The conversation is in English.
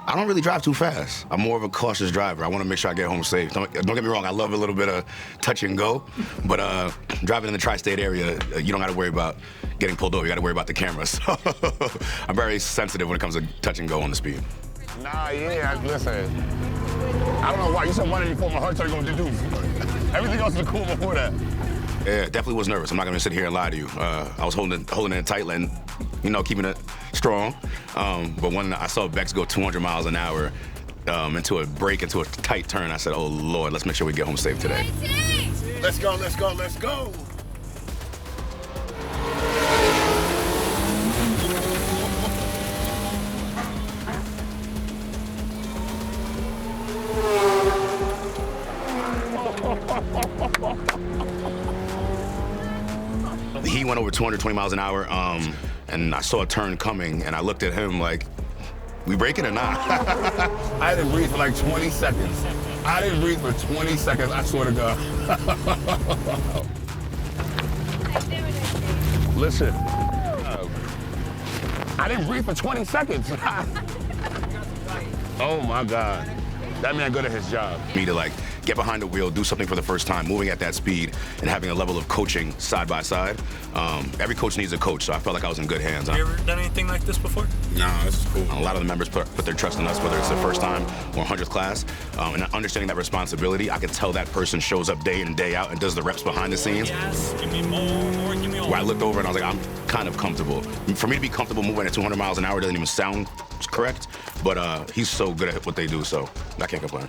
I don't really drive too fast. I'm more of a cautious driver. I want to make sure I get home safe. Don't get me wrong, I love a little bit of touch and go, but driving in the tri-state area, you don't got to worry about getting pulled over. You got to worry about the camera. So I'm very sensitive when it comes to touch and go on the speed. Nah, yeah, listen. I don't know why. You said 184, my heart started going to do. Everything else was cool before that. Yeah, definitely was nervous. I'm not gonna sit here and lie to you. I was holding it tight and, keeping it strong. But when I saw Becs go 200 miles an hour into a break, into a tight turn, I said, oh Lord, let's make sure we get home safe today. Let's go, let's go, let's go. He went over 220 miles an hour, and I saw a turn coming, and I looked at him like, we breaking or not? I didn't breathe for like 20 seconds. I didn't breathe for 20 seconds, I swear to God. Listen, I didn't breathe for 20 seconds. Oh my God. That man good at his job. Me to get behind the wheel, do something for the first time, moving at that speed, and having a level of coaching side by side. Every coach needs a coach, so I felt like I was in good hands. Have you ever done anything like this before? No, this is cool. A lot of the members put their trust in us, whether it's their first time or 100th class. And understanding that responsibility, I can tell that person shows up day in and day out and does the reps behind the scenes. Yes, give me more, give me all. Where I looked over and I was like, I'm kind of comfortable. For me to be comfortable moving at 200 miles an hour doesn't even sound correct, but he's so good at what they do, so I can't complain.